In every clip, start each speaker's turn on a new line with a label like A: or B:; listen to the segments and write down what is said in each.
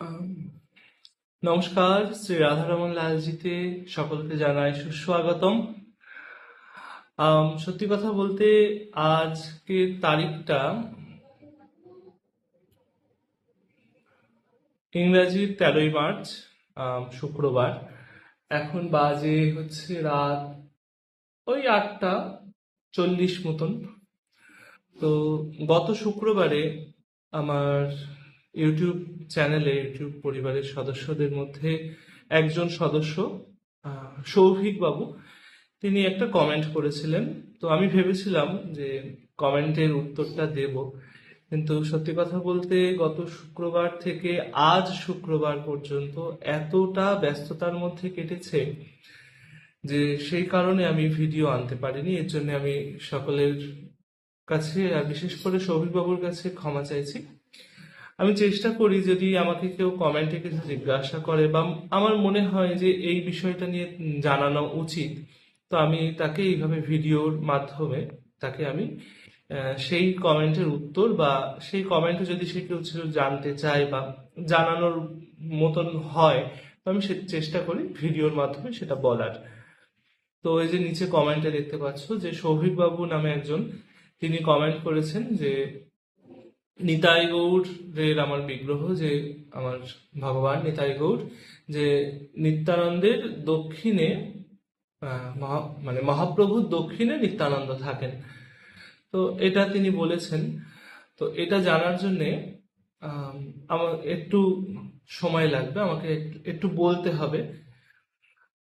A: আম, নমস্কার, শ্রী রাধারমন লালজিতে সকলকে জানাই সুস্বাগতম। সত্যি কথা বলতে আজকের তারিখটা ইংরাজির 13ই মার্চ, শুক্রবার। এখন বাজে হচ্ছে রাত ওই 8টা 40 মতন। তো গত শুক্রবারে আমার ইউটিউব চ্যানেলে, ইউটিউব পরিবারের সদস্যদের মধ্যে একজন সদস্য, সৌভিক বাবু, তিনি একটা কমেন্ট করেছিলেন। তো আমি ভেবেছিলাম যে কমেন্টের উত্তরটা দেব, কিন্তু সত্যি কথা বলতে গত শুক্রবার থেকে আজ শুক্রবার পর্যন্ত এতটা ব্যস্ততার মধ্যে কেটেছে যে সেই কারণে আমি ভিডিও আনতে পারিনি। এর জন্য আমি সকলের কাছে আর বিশেষ করে সৌভিকবাবুর কাছে ক্ষমা চাইছি। আমি চেষ্টা করি, যদি আমাকে কেউ কমেন্টে কিছু জিজ্ঞাসা করে বা আমার মনে হয় যে এই বিষয়টা নিয়ে জানানো উচিত, তো আমি তাকে এইভাবে ভিডিওর মাধ্যমে তাকে আমি সেই কমেন্টের উত্তর বা সেই কমেন্টে যদি সে কেউ কিছু জানতে চায় বা জানানোর মতন হয়, তো আমি সে চেষ্টা করি ভিডিওর মাধ্যমে সেটা বলার। তো এই যে নিচে কমেন্টে দেখতে পাচ্ছ যে সৌভিক বাবু নামে একজন, তিনি কমেন্ট করেছেন যে নিতাই গৌড়ের আমার বিগ্রহ, যে আমার ভগবান নিতাই গৌড়, যে নিত্যানন্দের দক্ষিণে, মানে মহাপ্রভুর দক্ষিণে নিত্যানন্দ থাকেন। তো এটা তিনি বলেছেন। তো এটা জানার জন্যে আমার একটু সময় লাগবে, আমাকে একটু বলতে হবে।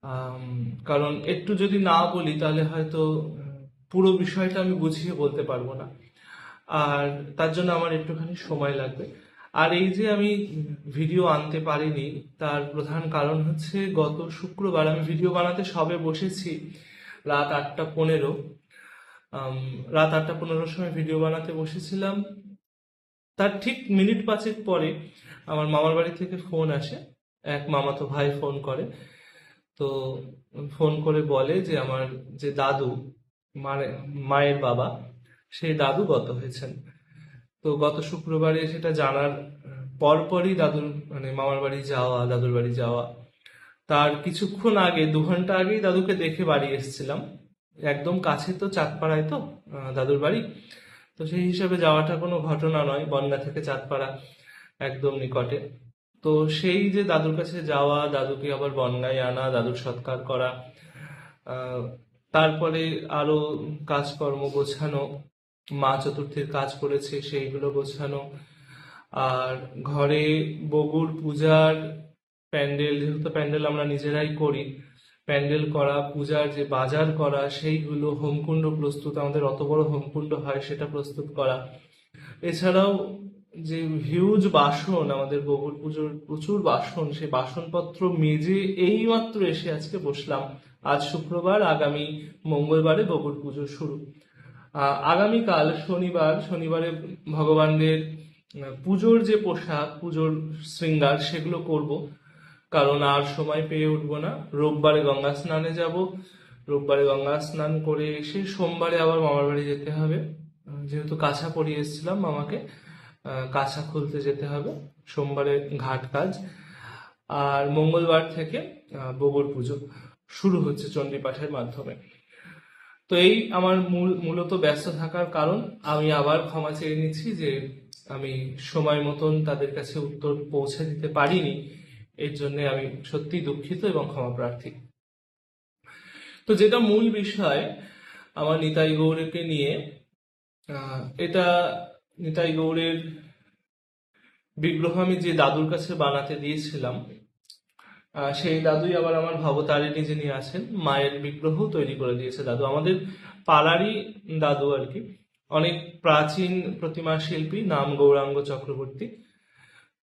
A: আম, কারণ একটু যদি না বলি তাহলে হয়তো পুরো বিষয়টা আমি বুঝিয়ে বলতে পারবো না, আর তার জন্য আমার একটুখানি সময় লাগবে। আর এই যে আমি ভিডিও আনতে পারিনি, তার প্রধান কারণ হচ্ছে গত শুক্রবার আমি ভিডিও বানাতে সবে বসেছি রাত 8টা 15। রাত 8টা 15-র সময় ভিডিও বানাতে বসেছিলাম। তার ঠিক মিনিট পাঁচেক পরে আমার মামার বাড়ি থেকে ফোন আসে। এক মামাতো ভাই ফোন করে। তো ফোন করে বলে যে আমার যে দাদু, মানে মায়ের বাবা, সেই দাদু গত হয়েছেন। তো গত শুক্রবারে সেটা জানার পরপরই দাদুর, মানে মামার বাড়ি যাওয়া, দাদুর বাড়ি যাওয়া। তার কিছুক্ষণ আগে, 2 ঘন্টা আগেই দাদুকে দেখে বাড়ি এসেছিলাম। একদম কাছে তো, চাঁদপাড়ায় তো দাদুর বাড়ি। তো সেই হিসাবে যাওয়াটা কোনো ঘটনা নয়, বনগাঁ থেকে চাঁদপাড়া একদম নিকটে। তো সেই যে দাদুর কাছে যাওয়া, দাদুকে আবার বনগাঁয় আনা, দাদুর সৎকার করা, আহ, তারপরে আরো কাজকর্ম গোছানো, মা চতুর্থীর কাজ করেছে সেইগুলো গোছানো, আর ঘরে বগুড় পূজার প্যান্ডেল, যেহেতু প্যান্ডেল আমরা নিজেরাই করি, প্যান্ডেল করা, পূজার যে বাজার করা সেইগুলো, হোমকুণ্ড প্রস্তুত, আমাদের অত বড় হোমকুণ্ড হয় সেটা প্রস্তুত করা। এছাড়াও যে হিউজ বাসন, আমাদের বগুড় পুজোর প্রচুর বাসন, সেই বাসনপত্র মেজে এইমাত্র এসে আজকে বসলাম। আজ শুক্রবার, আগামী মঙ্গলবারে বগুড় পুজো শুরু। আগামীকাল শনিবার, শনিবারে ভগবানদের পুজোর যে পোশাক, পুজোর শৃঙ্গার, সেগুলো করব। কারণ আর সময় পেয়ে উঠবো না। রোববারে গঙ্গা স্নানে যাব। রোববারে গঙ্গা স্নান করে এসে সোমবারে আবার মামার বাড়ি যেতে হবে। যেহেতু কাছা পরিয়ে এসেছিলাম মামাকে, কাছা খুলতে যেতে হবে। সোমবারে ঘাট কাজ। আর মঙ্গলবার থেকে বগুড় পুজো শুরু হচ্ছে চণ্ডীপাঠের মাধ্যমে। তো এই আমার মূলত ব্যস্ত থাকার কারণ। আমি আবার ক্ষমা চেয়ে নিচ্ছি যে আমি সময় মতন তাদের কাছে উত্তর পৌঁছে দিতে পারিনি। এর জন্য আমি সত্যি দুঃখিত এবং ক্ষমা প্রার্থী। তো যেটা মূল বিষয় আমার নিতাই গৌড়কে নিয়ে, এটা নিতাই গৌড়ের বিগ্রহ আমি যে দাদুর কাছে বানাতে দিয়েছিলাম, সেই দাদুই আবার আমার ভবতারিণী যিনি আছেন, মায়ের বিগ্রহ তৈরি করে দিয়েছে দাদু। আমাদের পাড়ারই দাদু আর কি। অনেক প্রাচীন প্রতিমা শিল্পী, নাম গৌরাঙ্গ চক্রবর্তী।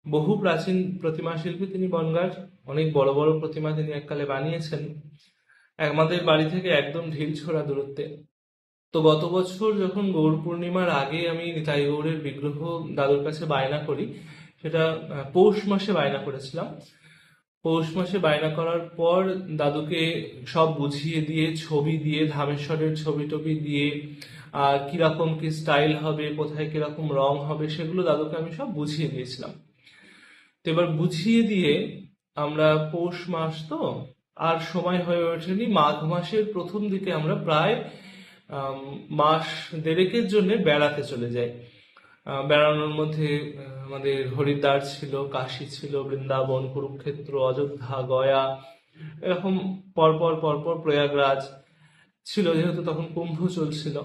A: বহু প্রাচীন প্রতিমা শিল্পী তিনি বনগাঁর। অনেক বড় বড় প্রতিমা তিনি এককালে বানিয়েছেন, আমাদের বাড়ি থেকে একদম ঢিলছোড়া দূরত্বে। তো গত বছর যখন গৌর পূর্ণিমার আগে আমি নিতাই গৌরের বিগ্রহ দাদুর কাছে বায়না করি, সেটা পৌষ মাসে বায়না করেছিলাম। পৌষ মাসে বায়না করার পর দাদুকে সব বুঝিয়ে দিয়ে, ছবি দিয়ে, ধামেশ্বরের ছবি টবি দিয়ে, আর কিরকম কি স্টাইল হবে, কোথায় কিরকম রং হবে, সেগুলো দাদুকে আমি সব বুঝিয়ে দিয়েছিলাম। তো এবার বুঝিয়ে দিয়ে আমরা পৌষ মাস তো আর সময় হয়ে ওঠেনি, মাঘ মাসের প্রথম দিকে আমরা প্রায় মাস দেড়েকের জন্য বেড়াতে চলে যাই। বেড়ানোর মধ্যে আমাদের হরিদ্বার ছিল, কাশী ছিল, বৃন্দাবন, কুরুক্ষেত্র, অযোধ্যা, গয়া, এরকম পরপর পরপর প্রয়াগরাজ ছিল, যেহেতু তখন কুম্ভ চলছিল।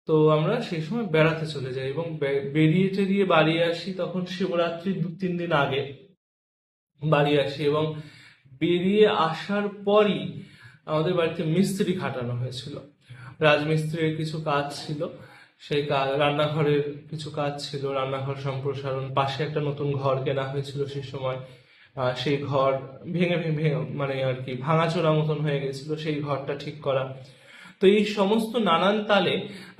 A: তো আমরা সেই সময় বেড়াতে চলে যাই এবং বেরিয়ে টেরিয়ে বাড়ি আসি তখন শিবরাত্রির 2-3 দিন আগে বাড়ি আসি। এবং বেরিয়ে আসার পরই আমাদের বাড়িতে মিস্ত্রি খাটানো হয়েছিল, রাজমিস্ত্রির কিছু কাজ ছিল, সেই কাজ, রান্নাঘরের কিছু কাজ ছিল, রান্নাঘর সম্প্রসারণ, পাশে একটা নতুন ঘর কেনা হয়েছিল সেই সময়। সেই ঘর ভেঙে ভেঙে মানে আর কি ভাঙাচোরা মতন হয়ে গেছিল, সেই ঘরটা ঠিক করা। তো এই সমস্ত নানান তালে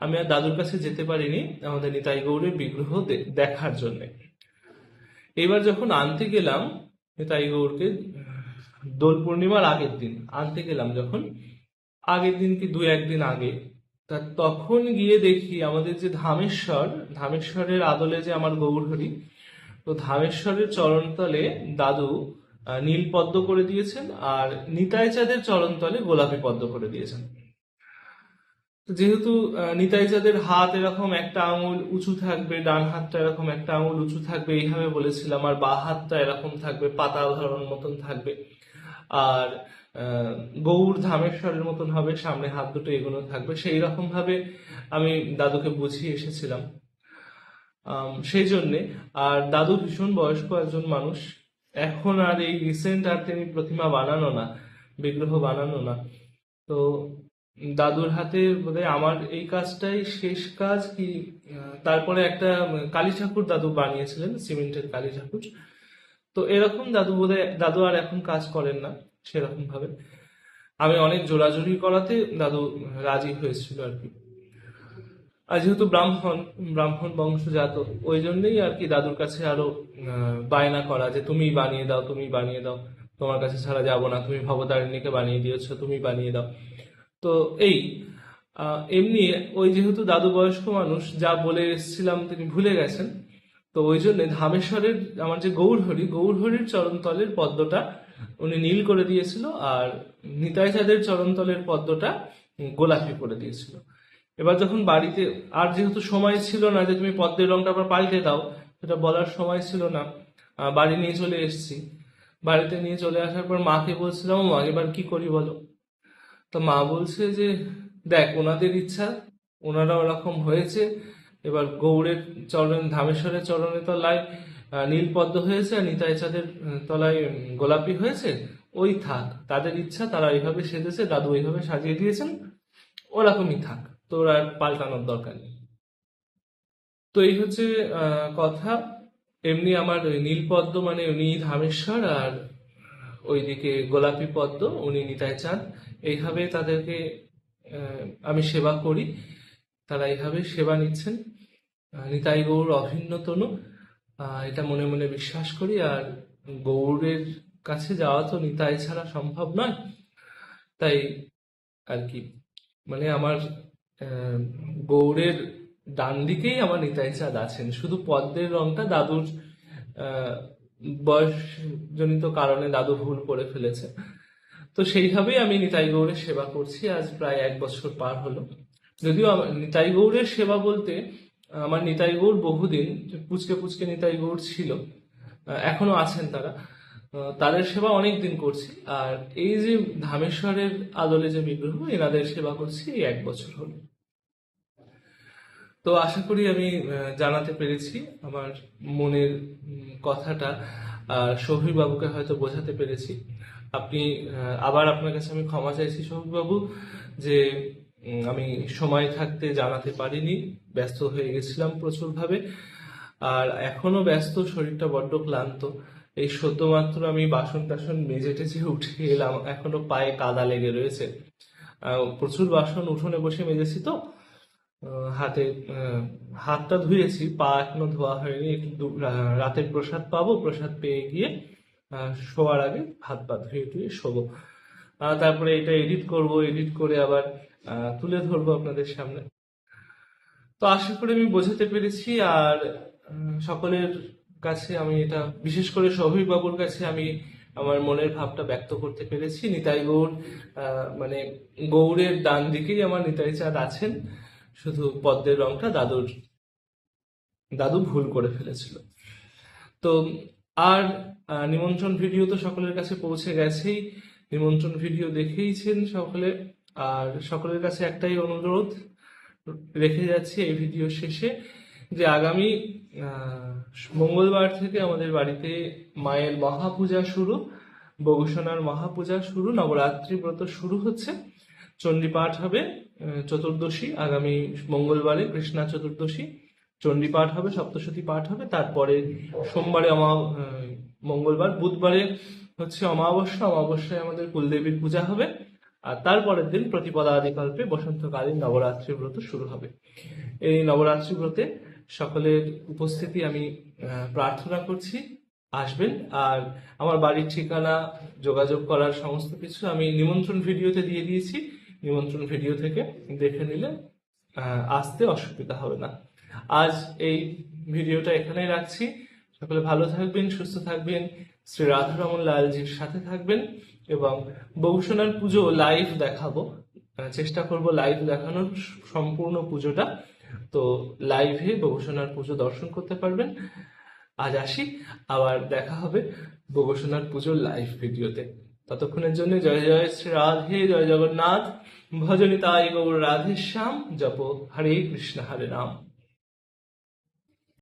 A: আমি আর দাদুর কাছে যেতে পারিনি আমাদের নিতাই গৌড়ের বিগ্রহ দেখার জন্য। এবার যখন আনতে গেলাম নিতাই গৌড়কে, দোল পূর্ণিমার আগের দিন আনতে গেলাম, যখন আগের দিন কি 2-1 দিন আগে, তা তখন গিয়ে দেখি আমাদের যে ধামেশ্বরের আদলে যে আমার গৌরহরি, তো ধামেশ্বরের চরণতলে দাদু নীল পদ্ম করে দিয়েছেন, আর নিতাই চাঁদের চরণতলে গোলাপি পদ্ম করে দিয়েছেন। তো যেহেতু নিতাই চাঁদের হাত এরকম একটা আঙুল উঁচু থাকবে, ডান হাতটা এরকম একটা আঙুল উঁচু থাকবে এইভাবে বলেছিলাম, আর বাঁ হাতটা এরকম থাকবে, পাতা ধরন মতন থাকবে, আর গৌড় ধামেশ্বরের মতন হবে, সামনে হাত দুটো এগুলো থাকবে, সেই রকম ভাবে আমি দাদুকে বুঝিয়ে এসেছিলাম। সেই জন্যে, আর দাদু ভীষণ বয়স্ক একজন মানুষ, এখন আর এই রিসেন্ট আর তিনি প্রতিমা বানানো না, বিগ্রহ বানানো না। তো দাদুর হাতে বোধহয় আমার এই কাজটাই শেষ কাজ কি, তারপরে একটা কালী ঠাকুর দাদু বানিয়েছিলেন, সিমেন্টের কালী ঠাকুর। তো এরকম দাদু আর এখন কাজ করেন না সেরকম ভাবে। আমি অনেক জোরাজুরি করাতে দাদু রাজি হয়েছিল আর কি। আর যেহেতু ব্রাহ্মণ বংশজাত, ওই জন্যই আর কি দাদুর কাছে আরো বায়না করা যে তুমি বানিয়ে দাও, তুমি বানিয়ে দাও, তোমার কাছে ছাড়া যাবো না, তুমি ভবতারিণীকে বানিয়ে দিয়েছো, তুমি বানিয়ে দাও। তো এই এমনি ওই যেহেতু দাদু বয়স্ক মানুষ, যা বলে এসেছিলাম তিনি ভুলে গেছেন, তো ওই জন্য ধামেশ্বরের আমার যে গৌরহরির চরণতলের পদ্মটা উনি নীল করে দিয়েছিল, আর নিতাই চাঁদের চরণতলের পদ্মটা গোলাপি করে দিয়েছিল। এবার যখন বাড়িতে, আর যেহেতু সময় ছিল না যে তুমি পদ্মের রংটা আবার পাল্টে দাও, সেটা বলার সময় ছিল না, বাড়ি নিয়ে চলে এসেছি। বাড়িতে নিয়ে চলে আসার পর মাকে বলছিলাম, মা এবার কি করি বলো। তো মা বলছে যে দেখ, ওনাদের ইচ্ছা, ওনারা ওরকম হয়েছে, এবার গৌড়ের ধামেশ্বরের চরণের তলায় নীল পদ্ম হয়েছে, আর নিতাই চাঁদের তলায় গোলাপি হয়েছে, ওই থাক, তাদের ইচ্ছা, তারা এইভাবে সেজেছে, দাদু এইভাবে সাজিয়ে দিয়েছেন, ওরকমই থাক, তোর আর পাল্টানোর দরকার নেই। তো এই হচ্ছে কথা। এমনি আমার ওই নীল পদ্ম মানে উনি ধামেশ্বর, আর ওইদিকে গোলাপি পদ্ম উনি নিতাই চাঁদ, এইভাবে তাদেরকে আমি সেবা করি, তারা এইভাবে সেবা নিচ্ছেন। নিতাই গৌর অভিন্ন তনু, এটা মনে মনে বিশ্বাস করি। আর গৌরের কাছে যাওয়া তো নিতাই ছাড়া সম্ভব নয়, তাই আর কি, মানে আমার আহ, গৌড়ের ডান দিকেই আমার নিতাই চাঁদ আছেন, শুধু পদ্মের রংটা দাদুর আহ, বয়সজনিত কারণে দাদু ভুল করে ফেলেছে। তো সেইভাবেই আমি নিতাই গৌড়ের সেবা করছি, আজ প্রায় 1 বছর পার হলো। যদিও নিতাই গৌড়ের সেবা বলতে, আমার নিতাই গৌড় বহুদিন পুচকে পুচকে নিতাই গৌড় ছিল, এখনো আছেন তারা, তাদের সেবা অনেক দিন করছি। আর এই যে ধামেশ্বরের আদলে যে বিগ্রহ, এনাদের সেবা করছি এই 1 বছর হলো। তো আশা করি আমি জানাতে পেরেছি আমার মনের কথাটা, আর সৌভিক বাবুকে হয়তো বোঝাতে পেরেছি। আপনি আবার আপনার কাছে আমি ক্ষমা চাইছি সৌভিক বাবু, যে আমি সময় থাকতে জানাতে পারিনি, ব্যস্ত হয়ে গেছিলাম প্রচুরভাবে, আর এখনো ব্যস্ত, শরীরটা বড্ড ক্লান্ত। এই সদ্য মাত্র আমি বাসন টাসন মেজে টেজে উঠে এলাম, এখনো পায়ে কাদা লেগে রয়েছে। প্রচুর বাসন উঠোনে বসে মেজেছি তো, হাতে হাতটা ধুয়েছি, পা এখনো ধোয়া হয়নি, একটু রাতের প্রসাদ পাবো, প্রসাদ পেয়ে গিয়ে শোয়ার আগে হাত পা ধুয়ে টুয়ে শোবো। তারপরে এটা এডিট করব, এডিট করে আবার তুলে ধরবো আপনাদের সামনে। তো আশা করি আমি বোঝাতে পেরেছি, আর সকলের কাছে আমি এটা, বিশেষ করে সৌভিক বাবুর কাছে আমি আমার মনের ভাবটা ব্যক্ত করতে পেরেছি। নিতাই গৌর মানে গৌড়ের ডান দিকেই আমার নিতাই চাঁদ আছেন, শুধু পদ্মের রংটা দাদু ভুল করে ফেলেছিল। তো আর নিমন্ত্রণ ভিডিও তো সকলের কাছে পৌঁছে গেছেই, নিমন্ত্রণ ভিডিও দেখেইছেন সকলে। আর সকলের কাছে একটাই অনুরোধ রেখে যাচ্ছি এই ভিডিও শেষে, যে আগামী আহ, মঙ্গলবার থেকে আমাদের বাড়িতে মায়ের মহাপূজা শুরু, বগুসোনার মহাপূজা শুরু, নবরাত্রি ব্রত শুরু হচ্ছে। চণ্ডী পাঠ হবে চতুর্দশী, আগামী মঙ্গলবারে কৃষ্ণা চতুর্দশী চণ্ডী পাঠ হবে, সপ্তশতী পাঠ হবে। তারপরে সোমবারে মঙ্গলবার, বুধবারে হচ্ছে অমাবস্যা, অমাবস্যায় আমাদের কুলদেবীর পূজা হবে। আর তারপরের দিন প্রতিপদাদিকল্পে বসন্তকালীন নবরাত্রি ব্রত শুরু হবে। এই নবরাত্রি ব্রতে সকলের উপস্থিতি আমি প্রার্থনা করছি, আসবেন। আর আমার বাড়ির ঠিকানা, যোগাযোগ করার সমস্ত কিছু আমি নিমন্ত্রণ ভিডিওতে দিয়ে দিয়েছি, নিমন্ত্রণ ভিডিও থেকে দেখে নিলে আসতে অসুবিধা হবে না। আজ এই ভিডিওটা এখানেই রাখছি। সকলে ভালো থাকবেন, সুস্থ থাকবেন, শ্রী রাধারমন লালজির সাথে থাকবেন। এবং বগুসোনার পুজো লাইভ দেখাবো, চেষ্টা করব লাইভ দেখানোর সম্পূর্ণ পুজোটা। তো লাইভে বগুসোনার পুজো দর্শন করতে পারবেন। আজ আসি, আবার দেখা হবে বগুসোনার পুজোর লাইভ ভিডিওতে। ততক্ষণের জন্য জয় জয় শ্রী রাধে, জয় জগন্নাথ, ভজনিতাই গৌর রাধে শ্যাম, জপ হরে কৃষ্ণ হরে রাম।